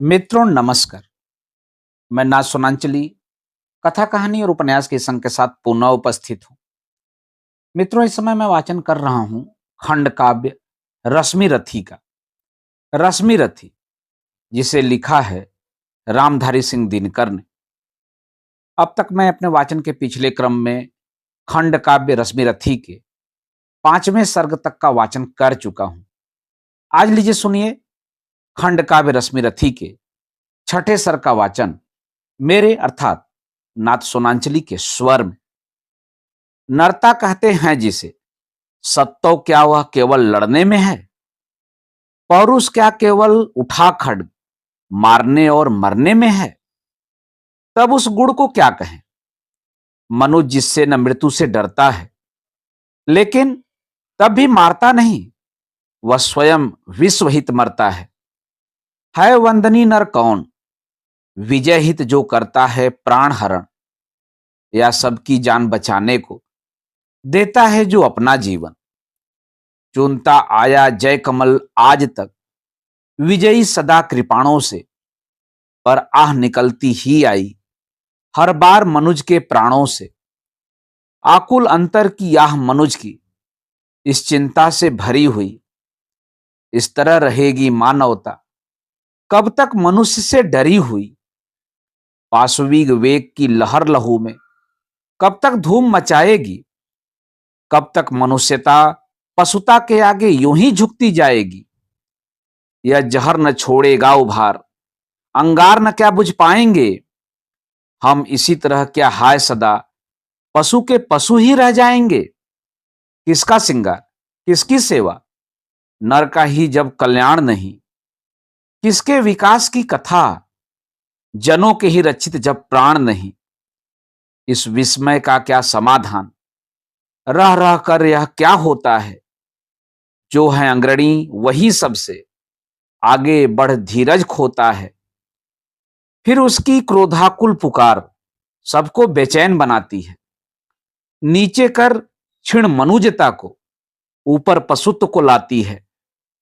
मित्रों नमस्कार। मैं नाथ सोनांचली कथा कहानी और उपन्यास के संग के साथ पुनः उपस्थित हूँ। मित्रों इस समय मैं वाचन कर रहा हूँ खंड काव्य रश्मि रथी का। रश्मि रथी जिसे लिखा है रामधारी सिंह दिनकर ने। अब तक मैं अपने वाचन के पिछले क्रम में खंड काव्य रश्मि रथी के 5वें सर्ग तक का वाचन कर चुका हूं। आज लीजिए सुनिए खंड काव्य रश्मि रथी के 6ठे सर्ग का वाचन मेरे अर्थात नाथ सोनांचली के स्वर में। नरता कहते हैं जिसे, सत्तो क्या वह केवल लड़ने में है? पौरुष क्या केवल उठा खड्ग मारने और मरने में है? तब उस गुण को क्या कहें, मनुष्य जिससे न मृत्यु से डरता है लेकिन तब भी मारता नहीं, वह स्वयं विश्वहित मरता है वंदनी नर कौन, विजय हित जो करता है प्राण हरण, या सबकी जान बचाने को देता है जो अपना जीवन। चुनता आया जय कमल आज तक, विजयी सदा कृपाणों से, पर आह निकलती ही आई हर बार मनुज के प्राणों से। आकुल अंतर की आह मनुज की इस चिंता से भरी हुई, इस तरह रहेगी मानवता कब तक मनुष्य से डरी हुई। पाशविक वेग की लहर लहू में कब तक धूम मचाएगी, कब तक मनुष्यता पशुता के आगे यूं ही झुकती जाएगी। यह जहर न छोड़ेगा उभार, अंगार न क्या बुझ पाएंगे, हम इसी तरह क्या हाय सदा पशु के पशु ही रह जाएंगे। किसका सिंगार किसकी सेवा, नर का ही जब कल्याण नहीं, किसके विकास की कथा, जनों के ही रक्षित जब प्राण नहीं। इस विस्मय का क्या समाधान, रह रह कर यह क्या होता है, जो है अग्रणी वही सबसे आगे बढ़ धीरज खोता है। फिर उसकी क्रोधाकुल पुकार सबको बेचैन बनाती है, नीचे कर क्षीण मनुजता को ऊपर पशुत्व को लाती है।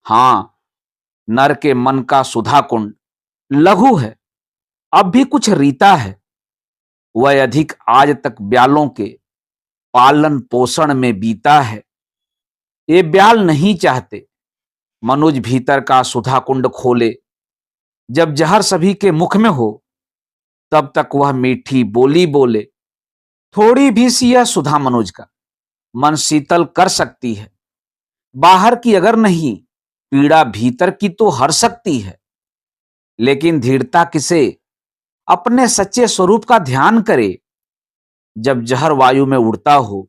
हां, नर के मन का सुधा कुंड लघु है, अब भी कुछ रीता है। वह अधिक आज तक ब्यालों के पालन पोषण में बीता है। ये ब्याल नहीं चाहते मनुज भीतर का सुधा कुंड खोले, जब जहर सभी के मुख में हो तब तक वह मीठी बोली बोले। थोड़ी भी सी यह सुधा मनुज का मन शीतल कर सकती है, बाहर की अगर नहीं पीड़ा भीतर की तो हर सकती है। लेकिन धीरता किसे अपने सच्चे स्वरूप का ध्यान करे, जब जहर वायु में उड़ता हो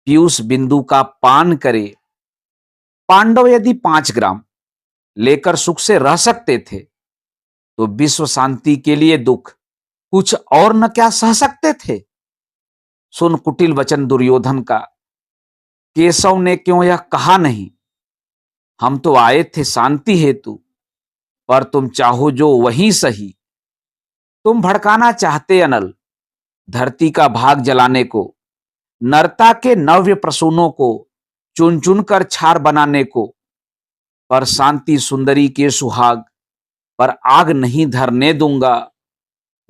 पीयूष बिंदु का पान करे। पांडव यदि 5 ग्राम लेकर सुख से रह सकते थे तो विश्व शांति के लिए दुख कुछ और न क्या सह सकते थे। सुन कुटिल वचन दुर्योधन का, केशव ने क्यों यह कहा नहीं, हम तो आए थे शांति हेतु, पर तुम चाहो जो वही सही। तुम भड़काना चाहते अनल धरती का भाग जलाने को, नरता के नव्य प्रसूनों को चुन चुन कर छार बनाने को, पर शांति सुंदरी के सुहाग पर आग नहीं धरने दूंगा।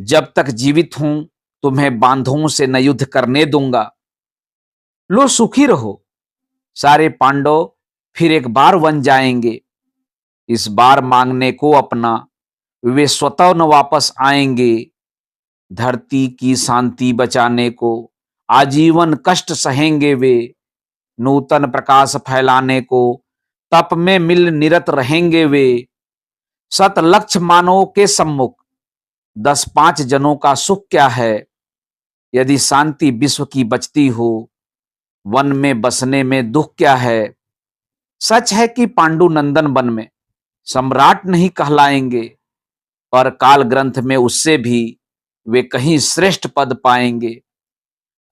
जब तक जीवित हूं तुम्हें बांधों से न युद्ध करने दूंगा। लो सुखी रहो, सारे पांडव फिर एक बार वन जाएंगे। इस बार मांगने को अपना वे स्वतः न वापस आएंगे। धरती की शांति बचाने को आजीवन कष्ट सहेंगे वे। नूतन प्रकाश फैलाने को तप में मिल निरत रहेंगे वे। सत लक्ष्य मानव के सम्मुख 10-5 जनों का सुख क्या है। यदि शांति विश्व की बचती हो, वन में बसने में दुख क्या है। सच है कि पांडु नंदन वन में सम्राट नहीं कहलाएंगे, पर काल ग्रंथ में उससे भी वे कहीं श्रेष्ठ पद पाएंगे।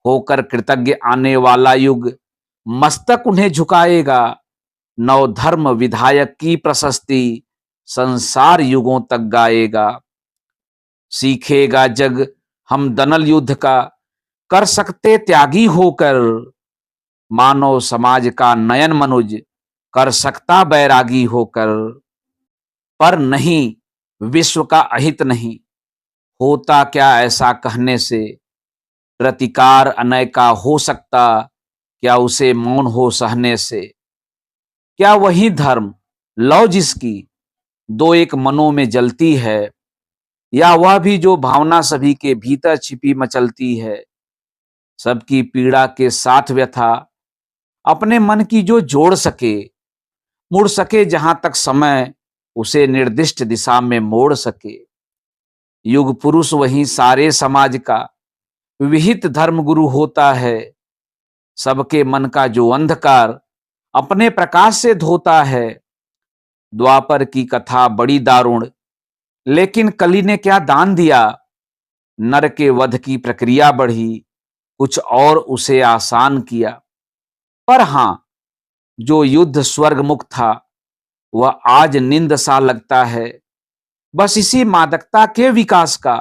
होकर कृतज्ञ आने वाला युग मस्तक उन्हें झुकाएगा। नव धर्म विधायक की प्रशस्ति संसार युगों तक गाएगा। सीखेगा जग हम दनल युद्ध का, कर सकते त्यागी होकर। मानव समाज का नयन मनुज कर सकता बैरागी होकर। पर नहीं, विश्व का अहित नहीं, होता क्या ऐसा कहने से, प्रतिकार अनय का हो सकता, क्या उसे मौन हो सहने से। क्या वही धर्म लौ जिसकी दो एक मनों में जलती है, या वह भी जो भावना सभी के भीतर छिपी मचलती है। सबकी पीड़ा के साथ व्यथा, अपने मन की जो जोड़ सके, मुड़ सके जहां तक समय उसे निर्दिष्ट दिशा में मोड़ सके। युग पुरुष वही सारे समाज का विहित धर्म गुरु होता है। सबके मन का जो अंधकार अपने प्रकाश से धोता है। द्वापर की कथा बड़ी दारुण, लेकिन कली ने क्या दान दिया। नर के वध की प्रक्रिया बढ़ी, कुछ और उसे आसान किया। पर हां, जो युद्ध स्वर्ग मुक्त था, वह आज निंद सा लगता है। बस इसी मादकता के विकास का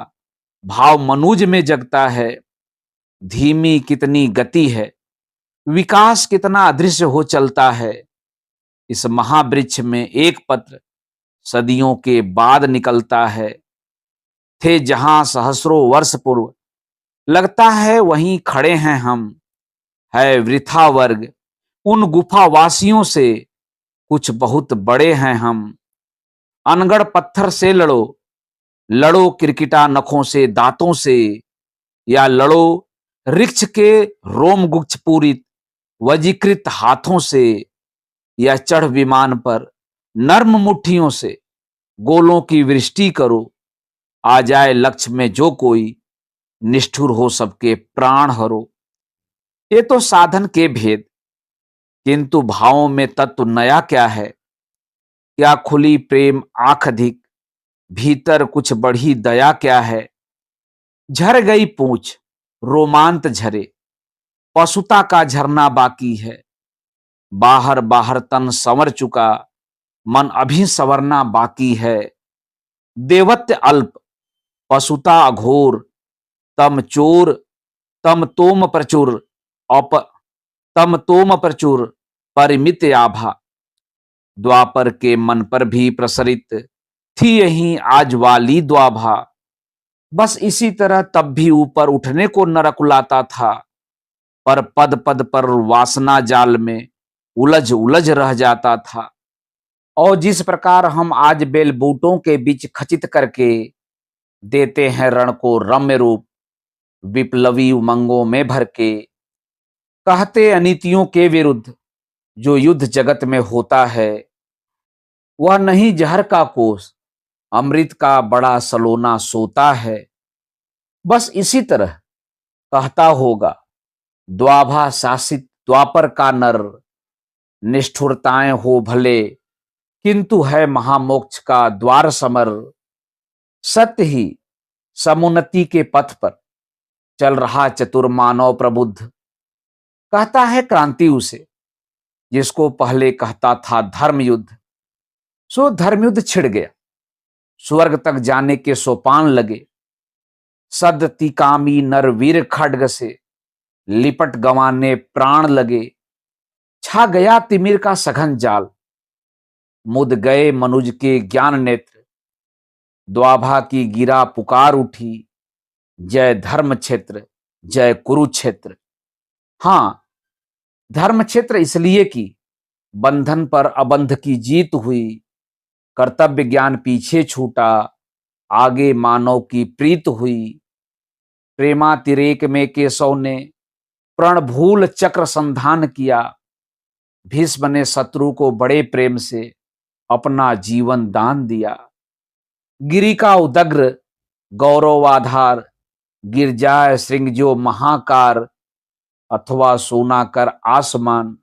भाव मनुज में जगता है। धीमी कितनी गति है, विकास कितना अदृश्य हो चलता है। इस महावृक्ष में एक पत्र सदियों के बाद निकलता है। थे जहां सहस्रों वर्ष पूर्व, लगता है वहीं खड़े हैं हम। है वृथा वर्ग उन गुफावासियों से, कुछ बहुत बड़े हैं हम। अनगढ़ पत्थर से लड़ो, लड़ो किरकिटा नखों से दांतों से, या लड़ो वृक्ष के रोम गुच्छ पूरित वजीकृत हाथों से, या चढ़ विमान पर नर्म मुट्ठियों से गोलों की वृष्टि करो। आ जाए लक्ष्य में जो कोई, निष्ठुर हो सबके प्राण हरो। ये तो साधन के भेद, किंतु भावों में तत्व नया क्या है। क्या खुली प्रेम आंख अधिक, भीतर कुछ बढ़ी दया क्या है। झर गई पूंछ, रोमांत झरे, पशुता का झरना बाकी है। बाहर बाहर तन संवर चुका, मन अभी संवरना बाकी है। देवत्य अल्प, पशुता अघोर, तम चोर, तम तोम प्रचुर, औप तम तोम प्रचुर, परिमित आभा। द्वापर के मन पर भी प्रसरित थी यही आज वाली द्वाभा। बस इसी तरह तब भी ऊपर उठने को नरक उलाता था, पर पद पद पर वासना जाल में उलझ उलझ रह जाता था। और जिस प्रकार हम आज बेलबूटों के बीच खचित करके देते हैं रण को रम्य रूप, विप्लवी उमंगों में भर के कहते अनीतियों के विरुद्ध, जो युद्ध जगत में होता है, वह नहीं जहर का कोस, अमृत का बड़ा सलोना सोता है। बस इसी तरह कहता होगा द्वाभा शासित द्वापर का नर, निष्ठुरताएं हो भले, किंतु है महामोक्ष का द्वार समर। सत्य ही समुन्नति के पथ पर चल रहा चतुर मानव प्रबुद्ध, कहता है क्रांति उसे जिसको पहले कहता था धर्म युद्ध। सो धर्म युद्ध छिड़ गया, स्वर्ग तक जाने के सोपान लगे। सदतिकामी नर वीर खड्ग से लिपट गंवाने प्राण लगे। छा गया तिमिर का सघन जाल, मुद गए मनुज के ज्ञान नेत्र। द्वाभा की गिरा पुकार उठी, जय धर्म क्षेत्र, जय कुरुक्षेत्र। हां, धर्म क्षेत्र इसलिए कि बंधन पर अबंध की जीत हुई। कर्तव्य ज्ञान पीछे छूटा, आगे मानव की प्रीत हुई। प्रेमातिरेक में केशव ने प्रणभूल चक्र संधान किया। भीष्म ने शत्रु को बड़े प्रेम से अपना जीवन दान दिया। गिरी का उदग्र गौरवाधार, गिर जाए श्रृंग जो महाकार, अथवा सोना कर आसमान,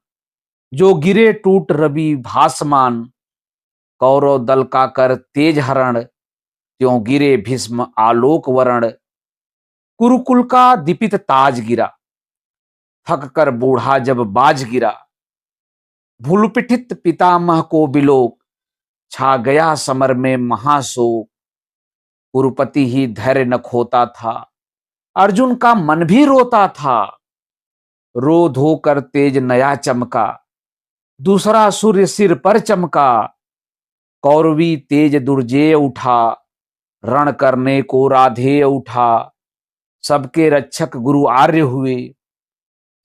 जो गिरे टूट रवि भासमान। कौरव दल का कर तेज हरण, त्यों गिरे भीष्म आलोक वरण। कुरुकुल का दीपित ताज गिरा, थक कर बूढ़ा जब बाज गिरा। भूलपिठित पितामह को बिलोक, छा गया समर में महाशोक। कुरुपति ही धैर्य न खोता था, अर्जुन का मन भी रोता था। रो धो कर तेज नया चमका, दूसरा सूर्य सिर पर चमका। कौरवी तेज दुर्जेय उठा, रण करने को राधे उठा, सबके रक्षक गुरु आर्य हुए,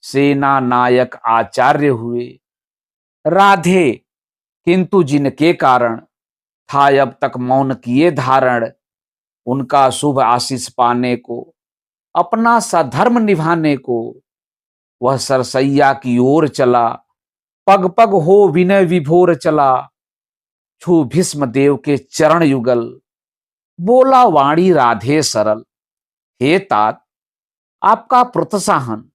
सेना नायक आचार्य हुए। राधे किंतु जिनके कारण था अब तक मौन किए धारण, उनका शुभ आशीष पाने को, अपना सधर्म निभाने को, वह सरसैया की ओर चला, पग पग हो विनय विभोर चला, छू भीष्म देव के चरण युगल, बोला वाणी राधे सरल। हे तात, आपका प्रोत्साहन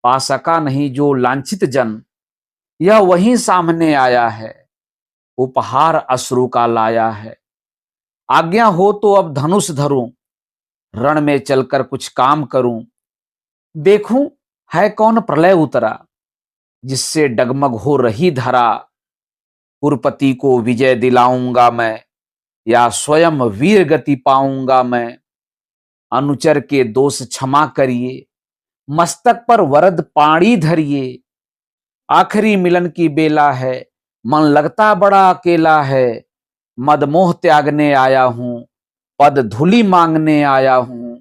पा सका नहीं जो लांछित जन, यह वहीं सामने आया है, उपहार अश्रु का लाया है। आज्ञा हो तो अब धनुष धरूं, रण में चलकर कुछ काम करूं, देखूं है कौन प्रलय उतरा, जिससे डगमग हो रही धरा। कुरपति को विजय दिलाऊंगा मैं, या स्वयं वीर गति पाऊंगा मैं। अनुचर के दोष क्षमा करिए, मस्तक पर वरद पाणी धरिए। आखिरी मिलन की बेला है, मन लगता बड़ा अकेला है। मदमोह त्यागने आया हूं, पद धूलि मांगने आया हूं।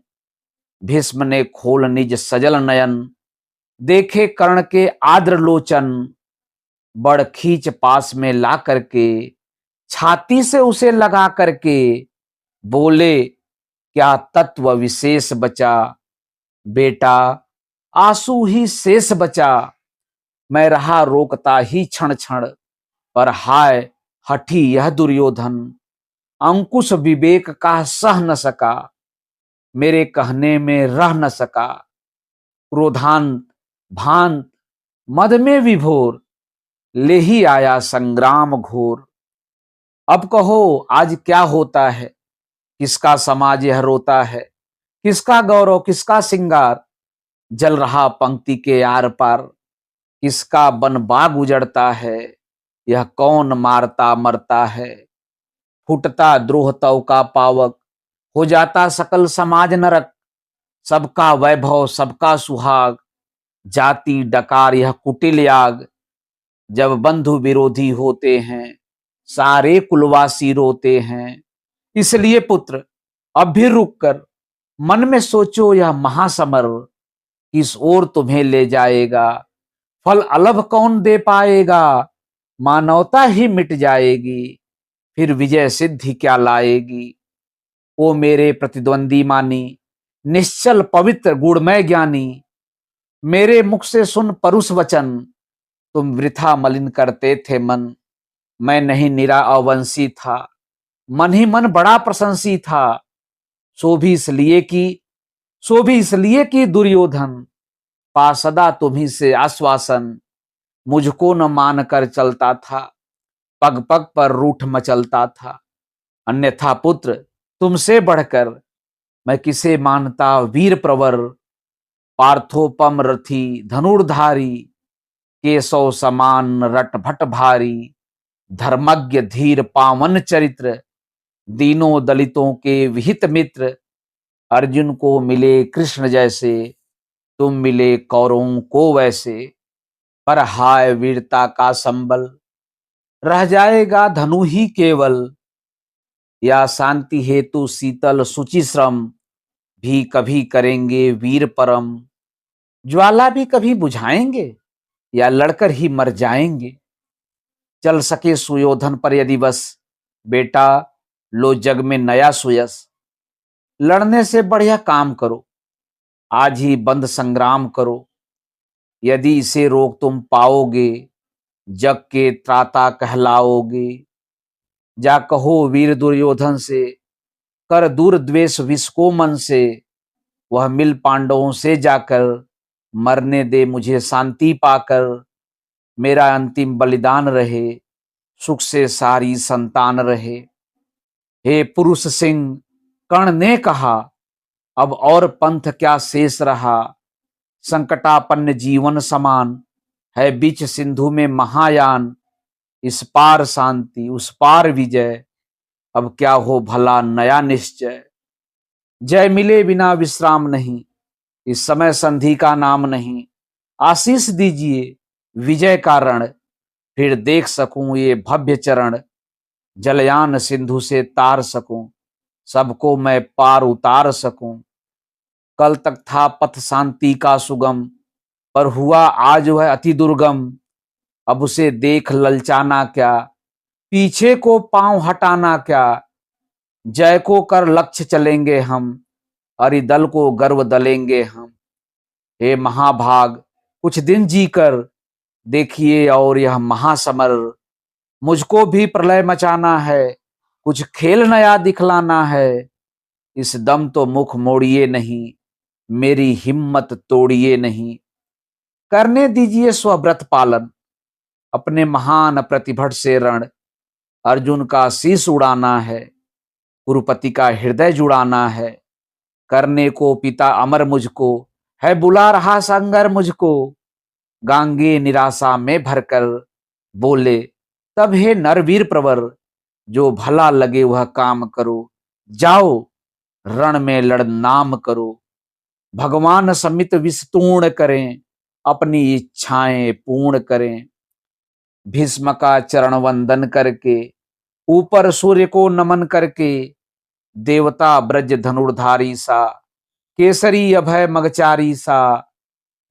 भीष्म ने खोल निज सजल नयन, देखे कर्ण के आद्र लोचन। बड़ खींच पास में ला करके, छाती से उसे लगा करके, बोले क्या तत्व विशेष बचा, बेटा आंसू ही शेष बचा। मैं रहा रोकता ही क्षण क्षण, पर हाय हठी यह दुर्योधन। अंकुश विवेक का सह न सका, मेरे कहने में रह न सका। क्रोधांत भांत मद में विभोर, ले ही आया संग्राम घोर। अब कहो आज क्या होता है, किसका समाज यह रोता है। किसका गौरव किसका सिंगार, जल रहा पंक्ति के आर पार। किसका बन बाग उजड़ता है, यह कौन मारता मरता है। फुटता द्रोह तव का पावक, हो जाता सकल समाज नरक। सबका वैभव सबका सुहाग, जाति डकार यह कुटिल याग। जब बंधु विरोधी होते हैं, सारे कुलवासी रोते हैं। इसलिए पुत्र अब भी रुक कर मन में सोचो, यह महासमर किस ओर तुम्हें ले जाएगा। फल अलभ कौन दे पाएगा, मानवता ही मिट जाएगी। फिर विजय सिद्धि क्या लाएगी। ओ मेरे प्रतिद्वंदी मानी, निश्चल पवित्र गुणमय ज्ञानी। मेरे मुख से सुन परुष वचन, तुम वृथा मलिन करते थे मन। मैं नहीं निरा अवंशी था, मन ही मन बड़ा प्रशंसी था। सो भी इसलिए कि दुर्योधन, पा सदा तुम्ही से आश्वासन। मुझको न मान कर चलता था, पग पग पर रूठ मचलता था। अन्यथा पुत्र तुमसे बढ़कर, मैं किसे मानता वीर प्रवर। पार्थोपम रथी धनुर्धारी, केशव समान रट भट भारी। धर्मज्ञ धीर पावन चरित्र, दीनों दलितों के विहित मित्र। अर्जुन को मिले कृष्ण जैसे, तुम मिले कौरवों को वैसे। पर हाय वीरता का संबल, रह जाएगा धनु ही केवल। या शांति हेतु शीतल सुचि श्रम, भी कभी करेंगे वीर परम। ज्वाला भी कभी बुझाएंगे, या लड़कर ही मर जाएंगे। चल सके सुयोधन पर यदि बस, बेटा लो जग में नया सुयस। लड़ने से बढ़िया काम करो, आज ही बंद संग्राम करो। यदि इसे रोक तुम पाओगे, जग के त्राता कहलाओगे। जा कहो वीर दुर्योधन से, कर दूर द्वेष विष को मन से। वह मिल पांडवों से जाकर, मरने दे मुझे शांति पाकर। मेरा अंतिम बलिदान रहे, सुख से सारी संतान रहे। हे पुरुष सिंह कर्ण ने कहा, अब और पंथ क्या शेष रहा। संकटापन्न जीवन समान, है बीच सिंधु में महायान। इस पार शांति उस पार विजय, अब क्या हो भला नया निश्चय। जय मिले बिना विश्राम नहीं, इस समय संधि का नाम नहीं। आशीष दीजिए विजय का रण, फिर देख सकूं ये भव्य चरण। जलयान सिंधु से तार सकूं, सबको मैं पार उतार सकूं। कल तक था पथ शांति का सुगम, पर हुआ आज वह अति दुर्गम। अब उसे देख ललचाना क्या, पीछे को पांव हटाना क्या। जय को कर लक्ष्य चलेंगे हम, अरिदल को गर्व दलेंगे हम। हे महाभाग, कुछ दिन जीकर देखिए और यह महासमर। मुझको भी प्रलय मचाना है, कुछ खेल नया दिखलाना है। इस दम तो मुख मोड़िए नहीं, मेरी हिम्मत तोड़िए नहीं। करने दीजिए स्वव्रत पालन, अपने महान प्रतिभट से रण। अर्जुन का शीश उड़ाना है, कुरुपति का हृदय जुड़ाना है। करने को पिता अमर मुझको, है बुला रहा संगर मुझको। गांगे निराशा में भरकर बोले, तब हे नरवीर प्रवर। जो भला लगे वह काम करो, जाओ रण में लड़ नाम करो। भगवान समित विस्तूर्ण करें, अपनी इच्छाएं पूर्ण करें। भीष्म का चरण वंदन करके, ऊपर सूर्य को नमन करके। देवता ब्रज धनुर्धारी सा, केसरी अभय मगचारी सा।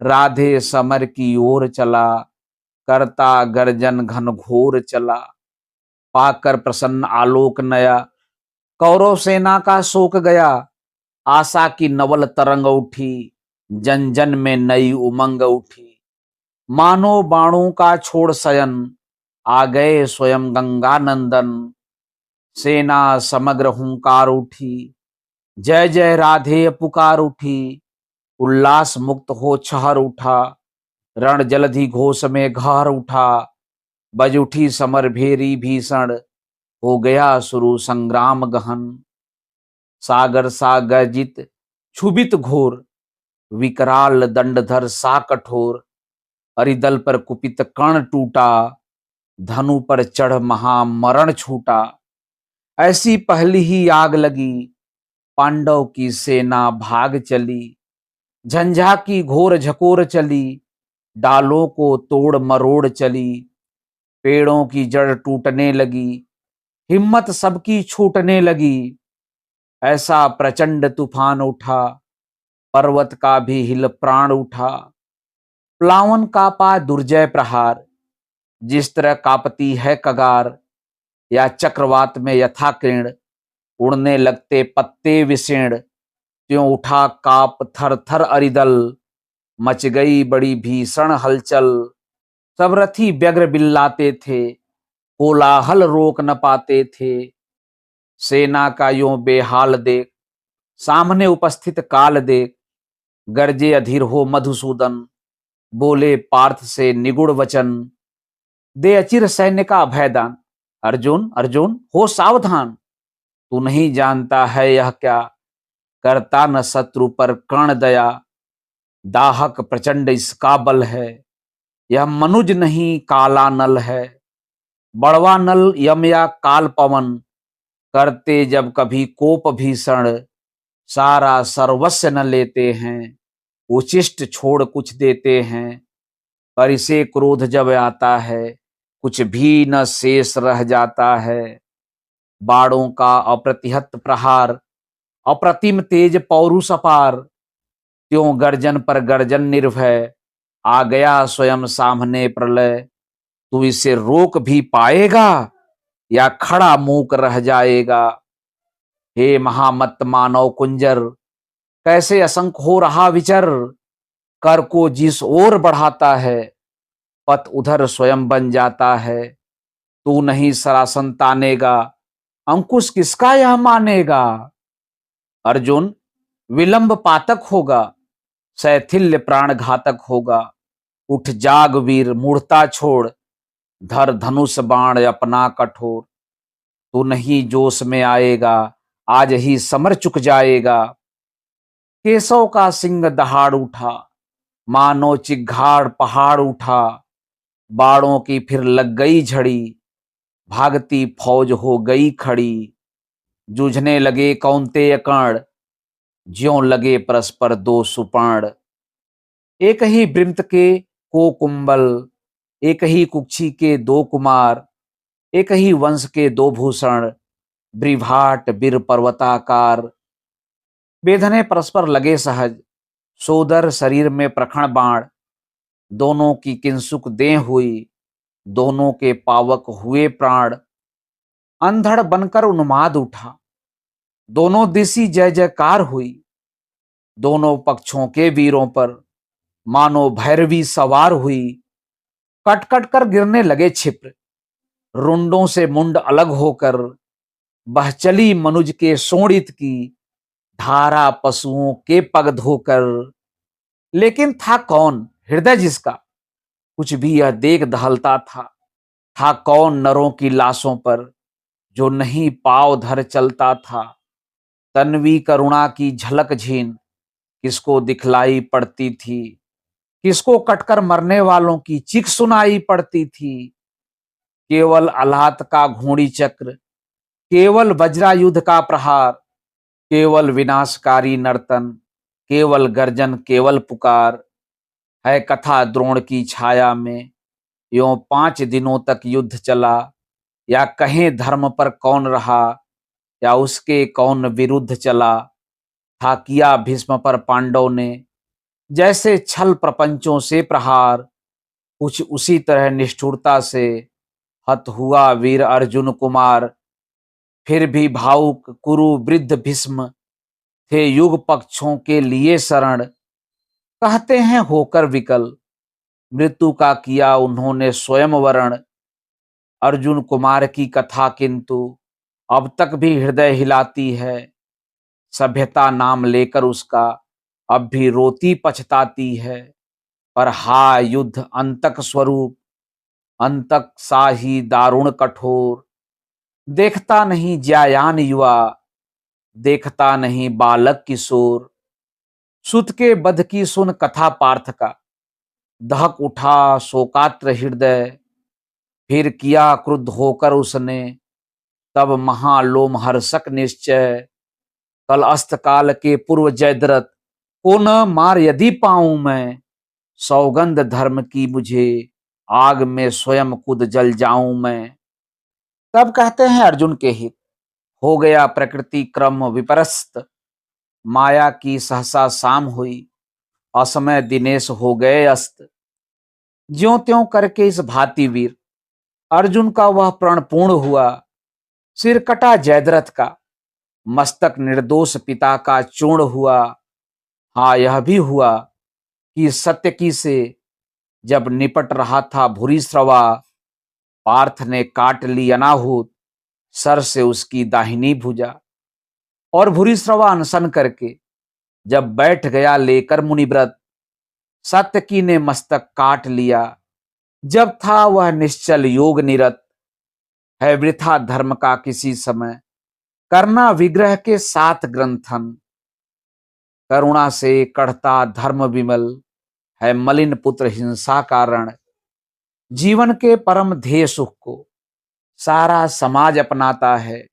राधे समर की ओर चला, करता गर्जन घन घोर चला। पाकर प्रसन्न आलोक नया, कौरव सेना का शोक गया। आशा की नवल तरंग उठी, जन जन में नई उमंग उठी। मानो बाणों का छोड़ शयन, आ गए स्वयं गंगा नंदन। सेना समग्र हुंकार उठी, जय जय राधे पुकार उठी। उल्लास मुक्त हो छहर उठा, रण जलधि घोष में घर उठा। बज उठी समर भेरी भीषण, हो गया शुरू संग्राम गहन। सागर सा गर्जित क्षुभित घोर, विकराल दंडधर सा कठोर। अरिदल पर कुपित कर्ण टूटा, धनु पर चढ़ महामरण छूटा। ऐसी पहली ही आग लगी, पांडव की सेना भाग चली। झंझा की घोर झकोर चली, डालों को तोड़ मरोड़ चली। पेड़ों की जड़ टूटने लगी, हिम्मत सबकी छूटने लगी। ऐसा प्रचंड तूफान उठा, पर्वत का भी हिल प्राण उठा। प्लावन कापा दुर्जय प्रहार, जिस तरह कापती है कगार। या चक्रवात में यथा कृण, उड़ने लगते पत्ते विशीर्ण। त्यों उठा काप थर थर अरिदल, मच गई बड़ी भीषण हलचल। सब रथी व्यग्र बिल्लाते थे, कोलाहल रोक न पाते थे। सेना का यूं बेहाल देख, सामने उपस्थित काल देख। गरजे अधीर हो मधुसूदन, बोले पार्थ से निगुण वचन। दे अचिर सैन्य का अभयदान, अर्जुन अर्जुन हो सावधान। तू नहीं जानता है यह क्या, करता न शत्रु पर कर्ण दया। दाहक प्रचंड इसका बल है, यह मनुज नहीं काला नल है। बड़वा नल यम या काल पवन, करते जब कभी कोप भीषण। सारा सर्वस्व न लेते हैं, उचिष्ट छोड़ कुछ देते हैं। पर इसे क्रोध जब आता है, कुछ भी न शेष रह जाता है। बाणों का अप्रतिहत प्रहार, अप्रतिम तेज पौरुष अपार। त्यों गर्जन पर गर्जन निर्भय, आ गया स्वयं सामने प्रलय। तू इसे रोक भी पाएगा, या खड़ा मूक रह जाएगा। हे महामत मानव कुंजर, कैसे असंख हो रहा विचर। कर को जिस ओर बढ़ाता है, पथ उधर स्वयं बन जाता है। तू नहीं सरासन तानेगा, अंकुश किसका यह मानेगा। अर्जुन, विलंब पातक होगा, शैथिल्य प्राण घातक होगा। उठ जाग वीर मूढ़ता छोड़, धर धनुष बाण अपना कठोर। तू नहीं जोश में आएगा, आज ही समर चुक जाएगा। केशव का सिंह दहाड़ उठा, मानो चिघाड़ पहाड़ उठा। बाणों की फिर लग गई झड़ी, भागती फौज हो गई खड़ी। जूझने लगे कौन्तेय कर्ण, ज्यों लगे परस्पर दो सुपर्ण। एक ही वृंत के को कुंबल, एक ही कुक्षी के दो कुमार। एक ही वंश के दो भूषण, ब्रिभाट बिर पर्वताकार, बेधने परस्पर लगे सहज, सोदर शरीर में प्रखण बाण, दोनों की किंसुक देह हुई, दोनों के पावक हुए प्राण, अंधड़ बनकर उन्माद उठा, दोनों दिशी जय जयकार हुई, दोनों पक्षों के वीरों पर मानो भैरवी सवार हुई, कट कट कर गिरने लगे छिप्र, रुंडों से मुंड अलग होकर, बह चली मनुज के शोणित की धारा पशुओं के पग धोकर। लेकिन था कौन हृदय जिसका कुछ भी यह देख दहलता था कौन नरों की लाशों पर जो नहीं पांव धर चलता था। तन्वी करुणा की झलक झीन किसको दिखलाई पड़ती थी, किसको कटकर मरने वालों की चीख सुनाई पड़ती थी। केवल अलात का घोड़ी चक्र, केवल वज्रायुध का प्रहार, केवल विनाशकारी नर्तन, केवल गर्जन, केवल पुकार है कथा द्रोण की छाया में। यों 5 दिनों तक युद्ध चला, या कहें धर्म पर कौन रहा, या उसके कौन विरुद्ध चला। था किया भीष्म पर पांडव ने जैसे छल प्रपंचों से प्रहार, कुछ उसी तरह निष्ठुरता से हत हुआ वीर अर्जुन कुमार। फिर भी भावुक कुरु वृद्ध भीष्म थे युग पक्षों के लिए शरण, कहते हैं होकर विकल मृत्यु का किया उन्होंने स्वयं वरण। अर्जुन कुमार की कथा किंतु अब तक भी हृदय हिलाती है, सभ्यता नाम लेकर उसका अब भी रोती पछताती है। पर हाय युद्ध अंतक स्वरूप, अंतक सा ही दारुण कठोर, देखता नहीं ज्यायान युवा, देखता नहीं बालक किशोर। सुत के बध की सुन कथा पार्थ का, दहक उठा शोकात्र हृदय। फिर किया क्रुद्ध होकर उसने तब महालोमहर्षक निश्चय, कल अस्त काल के पूर्व जयद्रथ को न मार यदि पाऊं मैं, सौगंध धर्म की मुझे आग में स्वयं कूद जल जाऊं मैं। तब कहते हैं अर्जुन के हित, हो गया प्रकृति क्रम विपरस्त, माया की सहसा शाम हुई, असमय दिनेश हो गए अस्त। ज्यों त्यों करके इस भांति वीर अर्जुन का वह प्रण पूर्ण हुआ। सिर कटा जयद्रथ का, मस्तक निर्दोष पिता का चूर्ण हुआ। हाँ यह भी हुआ कि सत्यकी से जब निपट रहा था भूरिश्रवा, पार्थ ने काट ली अनाहूत सर से उसकी दाहिनी भुजा। और भूरिश्रवा अनशन करके जब बैठ गया लेकर मुनिव्रत, सत्यकी ने मस्तक काट लिया जब था वह निश्चल योग निरत। है वृथा धर्म का किसी समय करना विग्रह के साथ ग्रंथन, करुणा से कढ़ता धर्म विमल, है मलिन पुत्र हिंसा कारण। जीवन के परम ध्येय सुख को सारा समाज अपनाता है,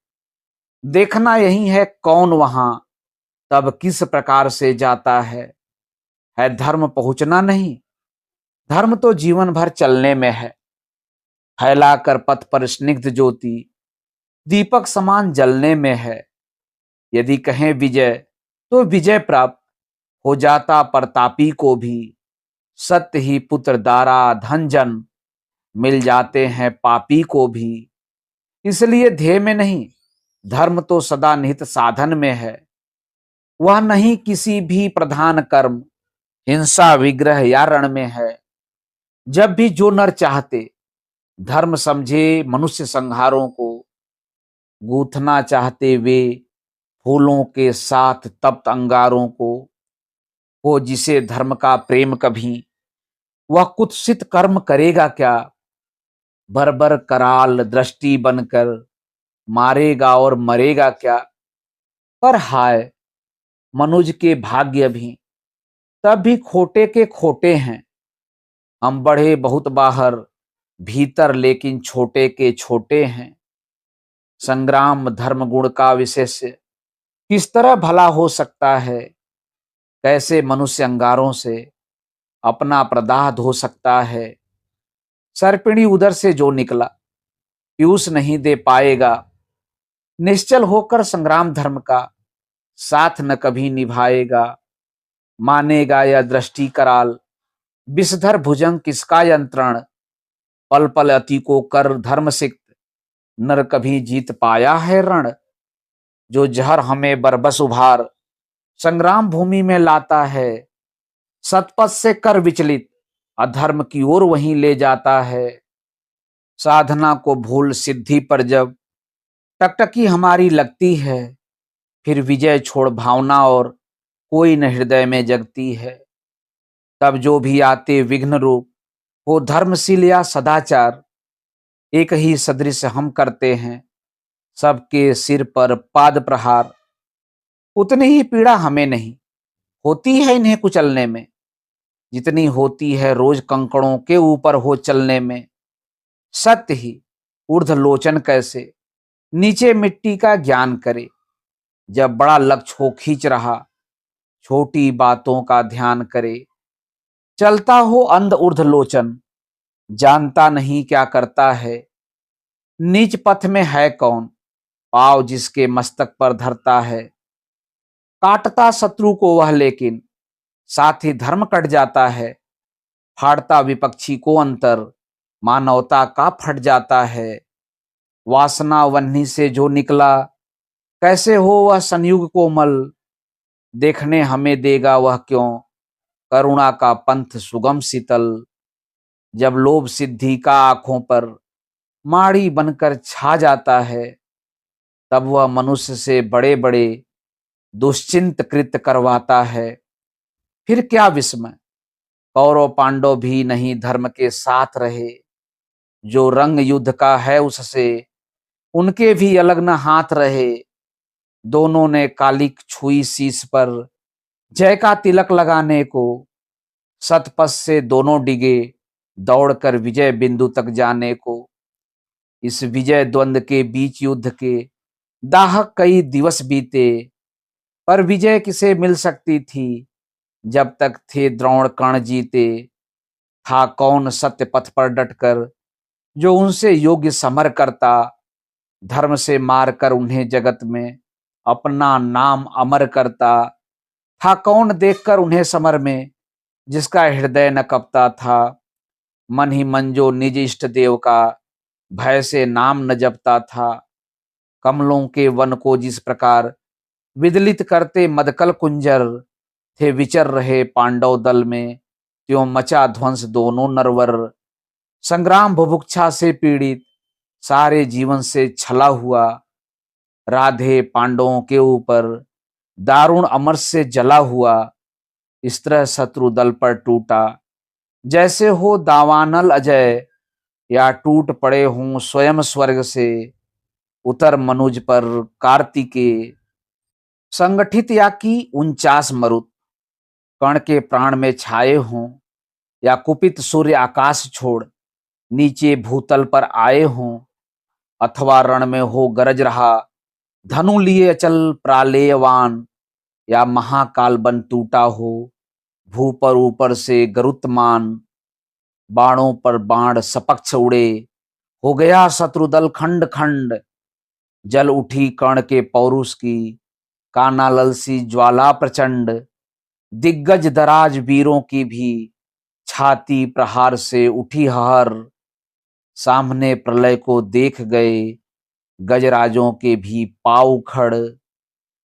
देखना यही है कौन वहां तब किस प्रकार से जाता है धर्म पहुंचना नहीं, धर्म तो जीवन भर चलने में है। फैलाकर पथ पर स्निग्ध ज्योति दीपक समान जलने में है। यदि कहें विजय तो विजय प्राप्त हो जाता प्रतापी को भी, सत्य ही पुत्र दारा धन जन मिल जाते हैं पापी को भी। इसलिए ध्येय में नहीं, धर्म तो सदा निहित साधन में है। वह नहीं किसी भी प्रधान कर्म, हिंसा विग्रह या रण में है। जब भी जो नर चाहते धर्म समझे मनुष्य संहारों को, गूंथना चाहते वे फूलों के साथ तप्त अंगारों को, हो जिसे धर्म का प्रेम कभी, वह कुत्सित कर्म करेगा क्या। बर्बर कराल दृष्टि बनकर मारेगा और मरेगा क्या। पर हाय मनुज के भाग्य भी तब भी खोटे के खोटे हैं। हम बढ़े बहुत बाहर भीतर लेकिन छोटे के छोटे हैं। संग्राम धर्म गुण का विशेष्य किस तरह भला हो सकता है, कैसे मनुष्य अंगारों से अपना प्रदाह धो सकता है। सर्पिणी उदर से जो निकला पीयूष नहीं दे पाएगा, निश्चल होकर संग्राम धर्म का साथ न कभी निभाएगा। मानेगा यह दृष्टि कराल, विषधर भुजंग किसका यंत्रण। पल पल अति को कर धर्म सिक्त, नर कभी जीत पाया है रण। जो जहर हमें बरबस उभार, संग्राम भूमि में लाता है। सतपथ से कर विचलित, अधर्म की ओर वहीं ले जाता है। साधना को भूल सिद्धि पर जब टकटकी हमारी लगती है, फिर विजय छोड़ भावना और कोई न हृदय में जगती है। तब जो भी आते विघ्न रूप, हो धर्मशील या सदाचार, एक ही सदृश हम करते हैं, सबके सिर पर पाद प्रहार। उतनी ही पीड़ा हमें नहीं होती है इन्हें कुचलने में, जितनी होती है रोज कंकड़ों के ऊपर हो चलने में। सत्य ही ऊर्ध्व लोचन कैसे नीचे मिट्टी का ज्ञान करे। जब बड़ा लक्ष्य हो खींच रहा, छोटी बातों का ध्यान करे। चलता हो अंध ऊर्ध्व लोचन, जानता नहीं क्या करता है। नीच पथ में है कौन, पाव जिसके मस्तक पर धरता है। काटता शत्रु को वह लेकिन, साथ ही धर्म कट जाता है। फाड़ता विपक्षी को अंतर, मानवता का फट जाता है। वासना वह्नि से जो निकला, कैसे हो वह संयुग कोमल। देखने हमें देगा वह क्यों, करुणा का पंथ सुगम शीतल। जब लोभ सिद्धि का आंखों पर माड़ी बनकर छा जाता है, तब वह मनुष्य से बड़े बड़े दुश्चिंत कृत्य करवाता है। फिर क्या विस्मय, कौरव पांडव भी नहीं धर्म के साथ रहे। जो रंग युद्ध का है उससे उनके भी अलग न हाथ रहे। दोनों ने कालिक छुई शीश पर, जय का तिलक लगाने को। सतपथ से दोनों डिगे, दौड़कर विजय बिंदु तक जाने को। इस विजय द्वंद के बीच युद्ध के दाहक कई दिवस बीते। पर विजय किसे मिल सकती थी, जब तक थे द्रोण कर्ण जीते। था कौन सत्य पथ पर डटकर, जो उनसे योग्य समर करता। धर्म से मारकर उन्हें जगत में अपना नाम अमर करता। था कौन देखकर उन्हें समर में, जिसका हृदय न कपता था। मन ही मन जो निज इष्ट देव का, भय से नाम न जपता था। कमलों के वन को जिस प्रकार विदलित करते मदकल कुंजर, थे विचर रहे पांडव दल में, त्यों मचा ध्वंस दोनों नरवर। संग्राम बुभुक्षा से पीड़ित, सारे जीवन से छला हुआ। राधे पांडवों के ऊपर दारुण अमर से जला हुआ। इस तरह शत्रु दल पर टूटा, जैसे हो दावानल अजय। या टूट पड़े हों स्वयं स्वर्ग से, उतर मनुज पर कार्तिकेय। संगठित या की 49 मरुत, कण के प्राण में छाए हों। या कुपित सूर्य आकाश छोड़, नीचे भूतल पर आए हों। अथवा रण में हो गरज रहा, धनु लिए अचल प्रालेयवान। या महाकाल बन टूटा हो, भू पर ऊपर से गरुत्मान। बाणों पर बाण सपक्ष उड़े, हो गया शत्रुदल खंड खंड। जल उठी कर्ण के पौरुष की, काना ललसी ज्वाला प्रचंड। दिग्गज दराज वीरों की भी, छाती प्रहार से उठी हर। सामने प्रलय को देख गए, गजराजों के भी पाव उखड़।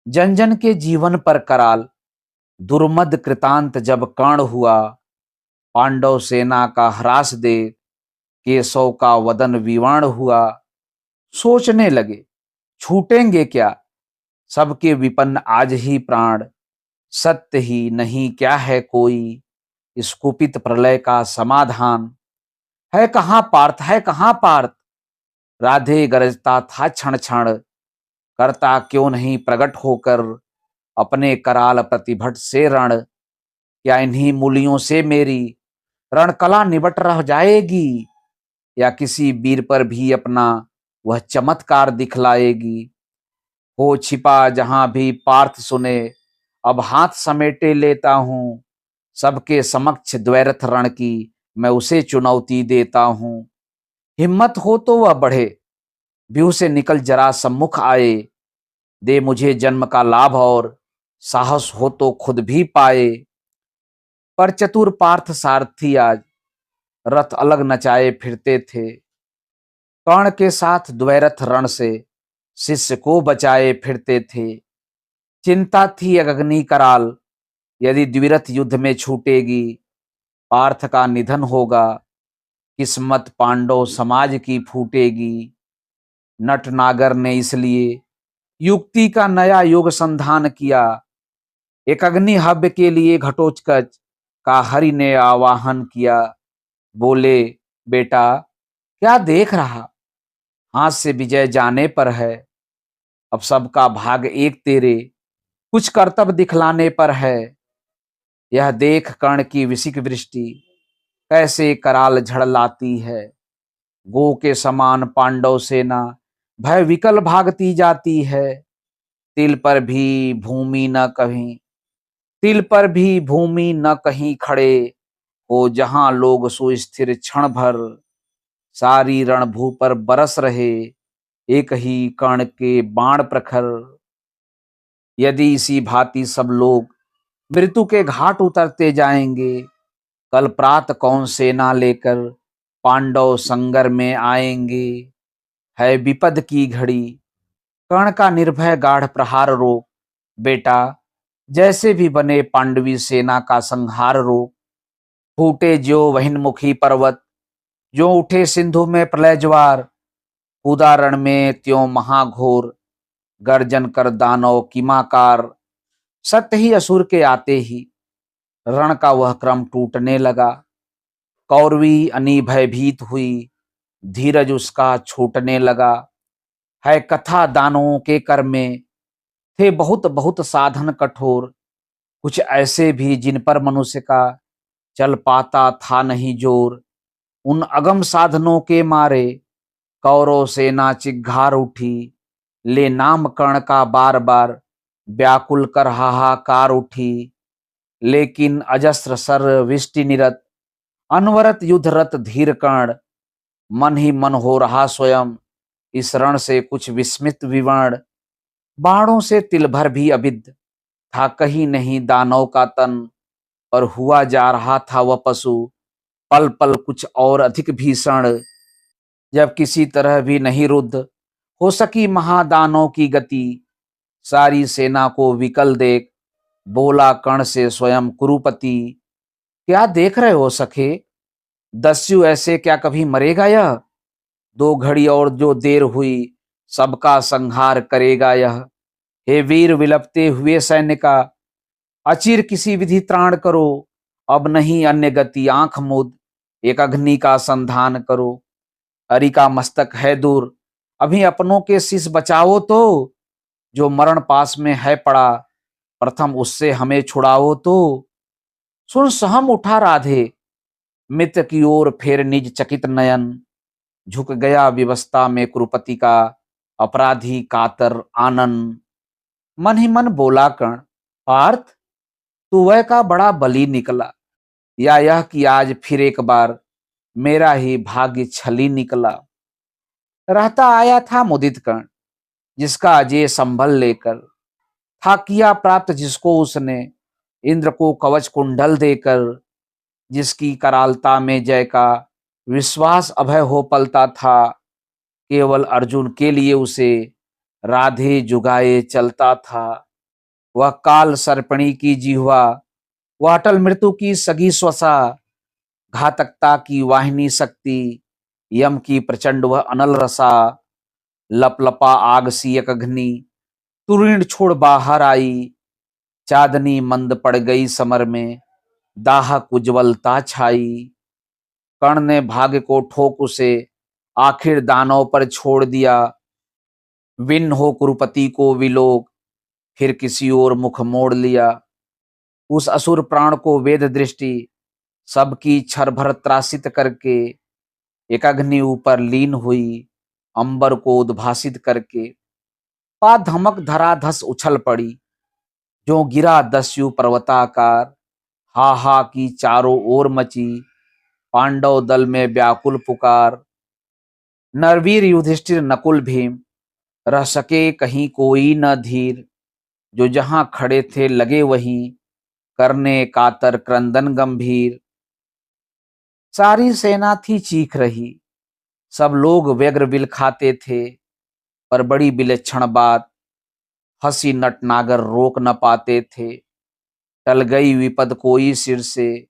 जन जन के जीवन पर कराल, दुर्मद कृतांत जब कर्ण हुआ। पांडव सेना का ह्रास दे, केशव का वदन विवर्ण हुआ। सोचने लगे छूटेंगे क्या, सबके विपन्न आज ही प्राण। सत्य ही नहीं क्या है कोई, इस कुपित प्रलय का समाधान। है कहाँ पार्थ, है कहाँ पार्थ, राधे गरजता था क्षण क्षण। करता क्यों नहीं प्रकट होकर, अपने कराल प्रतिभट से रण। क्या इन्हीं मूलियों से मेरी रणकला निबट रह जाएगी। या किसी वीर पर भी अपना वह चमत्कार दिखलाएगी। हो छिपा जहां भी पार्थ सुने, अब हाथ समेटे लेता हूं। सबके समक्ष द्वैरथ रण की, मैं उसे चुनौती देता हूं। हिम्मत हो तो वह बढ़े, व्यू से निकल जरा सम्मुख आए, दे मुझे जन्म का लाभ और साहस हो तो खुद भी पाए। पर चतुर पार्थ सारथी आज रथ अलग नचाए फिरते थे, कर्ण के साथ द्वैरथ रण से शिष्य को बचाए फिरते थे। चिंता थी अग्नि कराल, यदि द्विरथ युद्ध में छूटेगी, पार्थ का निधन होगा, किस्मत पांडव समाज की फूटेगी। नट नागर ने इसलिए युक्ति का नया युग संधान किया, एक अग्नि हव्य के लिए घटोत्कच का हरि ने आवाहन किया। बोले, बेटा क्या देख रहा, हाथ से विजय जाने पर है, अब सबका भाग एक तेरे कुछ कर्तव्य दिखलाने पर है। यह देख कर्ण की विसिक वृष्टि कैसे कराल झड़ लाती है, गो के समान पांडव सेना भय विकल भागती जाती है। तिल पर भी भूमि न कहीं, तिल पर भी भूमि न कहीं खड़े हो, जहां लोग सुस्थिर क्षण भर, सारी रणभू पर बरस रहे एक ही कर्ण के बाण प्रखर। यदि इसी भांति सब लोग मृत्यु के घाट उतरते जाएंगे, कल प्रात कौन सेना लेकर पांडव संगर में आएंगे। है विपद की घड़ी, कर्ण का निर्भय गाढ़ प्रहार रोक, बेटा जैसे भी बने पांडवी सेना का संहार रोक। फूटे ज्यो वहिन्मुखी पर्वत, जो उठे सिंधु में प्रलय ज्वार, उदारण में त्यों महाघोर, गर्जन कर दानव किमाकार। सत्य ही असुर के आते ही रण का वह क्रम टूटने लगा, कौरवी अनी भयभीत हुई, धीरज उसका छूटने लगा। है कथा दानवों के कर में थे बहुत बहुत साधन कठोर, कुछ ऐसे भी जिन पर मनुष्य का चल पाता था नहीं जोर। उन अगम साधनों के मारे कौरव सेना चिघार उठी, ले नाम कर्ण का बार बार व्याकुल कर हाहाकार उठी। लेकिन अजस्र सर विष्टि निरत, अनवरत युद्ध रत धीर कर्ण, मन ही मन हो रहा स्वयं इस रण से कुछ विस्मित विवर्ण। बाणों से तिल भर भी अविद्ध था कहीं नहीं दानव का तन, और हुआ जा रहा था वह पशु पल पल कुछ और अधिक भीषण। जब किसी तरह भी नहीं रुद्ध हो सकी महादानों की गति, सारी सेना को विकल देख बोला कर्ण से स्वयं कुरुपति। क्या देख रहे हो सखे, दस्यु ऐसे क्या कभी मरेगा यह, दो घड़ी और जो देर हुई सबका संहार करेगा यह। हे वीर विलपते हुए सैन्य का, अचिर किसी विधि त्राण करो, अब नहीं अन्य गति आंख मूंद एक अग्नि का संधान करो। हरि का मस्तक है दूर, अभी अपनों के शिष बचाओ तो, जो मरण पास में है पड़ा प्रथम उससे हमें छुड़ाओ तो। सुन सहम उठा राधे, मित्र की ओर फेर निज चकित नयन, झुक गया विवस्था में कुरुपति का अपराधी कातर आनन। मन ही मन बोला कर्ण, पार्थ तू वह का बड़ा बली निकला, या यह कि आज फिर एक बार मेरा ही भाग्य छली निकला। रहता आया था मुदित कर्ण, जिसका अजय संभल लेकर, था किया प्राप्त जिसको उसने इंद्र को कवच कुंडल देकर। जिसकी करालता में जय का विश्वास अभय हो पलता था, केवल अर्जुन के लिए उसे राधे जुगाए चलता था। वह काल सर्पणी की जिह्वा, वह अटल मृत्यु की सगी श्वसा, घातकता की वाहिनी शक्ति, यम की प्रचंड वह अनल रसा। लपलपा आग सी एक अग्नि तुरीण छोड़ बाहर आई, चांदनी मंद पड़ गई समर में दाहक उज्ज्वलता छाई। कर्ण ने भाग्य को ठोक उसे आखिर दानव पर छोड़ दिया, विन्न हो कुरुपति को विलोक फिर किसी और मुख मोड़ लिया। उस असुर प्राण को वेद दृष्टि सबकी छर भर त्रासित करके, एक अग्नि ऊपर लीन हुई अंबर को उद्भासित करके। पा धमक धरा धस उछल पड़ी, जो गिरा दस्यु पर्वताकार, हा हा की चारों ओर मची पांडव दल में व्याकुल पुकार। नरवीर युधिष्ठिर नकुल भीम, रह सके कहीं कोई न धीर, जो जहां खड़े थे लगे वहीं, करने कातर क्रंदन गंभीर। सारी सेना थी चीख रही, सब लोग व्यग्र बिल खाते थे, पर बड़ी विलक्षण बात, हंसी नटनागर रोक न पाते थे। टल गई विपद कोई सिर से,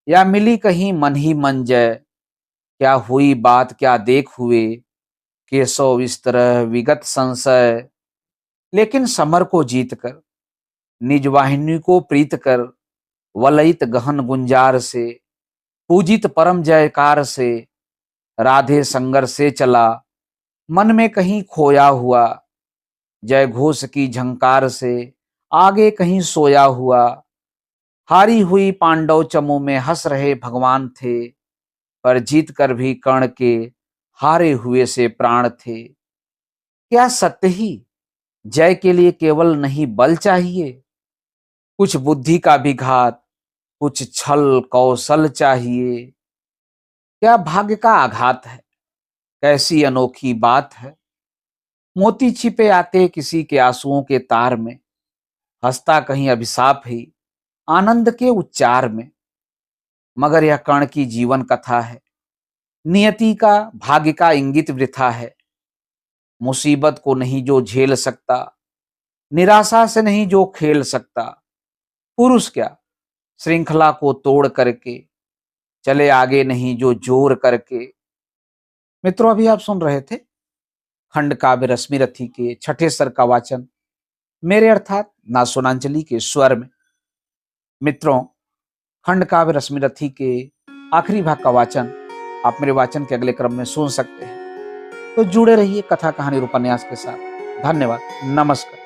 या मिली कहीं मन ही मन जय, क्या हुई बात क्या देख हुए, केशव इस तरह विगत संशय। लेकिन समर को जीत कर, निज वाहिनी को प्रीत कर, वलयित गहन गुंजार से, पूजित परम जयकार से, राधे संगर से चला, मन में कहीं खोया हुआ, जय घोष की झंकार से, आगे कहीं सोया हुआ। हारी हुई पांडव चमू में हंस रहे भगवान थे, पर जीत कर भी कर्ण के हारे हुए से प्राण थे। क्या सत्य ही जय के लिए केवल नहीं बल चाहिए, कुछ बुद्धि का भी घात, कुछ छल कौशल चाहिए। क्या भाग्य का आघात है, कैसी अनोखी बात है, मोती छिपे आते किसी के आंसुओं के तार में, हंसता कहीं अभिशाप ही आनंद के उच्चार में। मगर यह कर्ण की जीवन कथा है, नियति का भाग्य का इंगित वृथा है। मुसीबत को नहीं जो झेल सकता, निराशा से नहीं जो खेल सकता, पुरुष क्या श्रृंखला को तोड़ करके चले आगे नहीं जो जोर करके। मित्रों, अभी आप सुन रहे थे खंड काव्य रश्मि रथी के छठे स्तर का वाचन मेरे अर्थात ना सोनांचली के स्वर में। मित्रों, खंड काव्य रश्मि रथी के आखिरी भाग का वाचन आप मेरे वाचन के अगले क्रम में सुन सकते हैं। तो जुड़े रहिए कथा कहानी और उपन्यास के साथ। धन्यवाद। नमस्कार।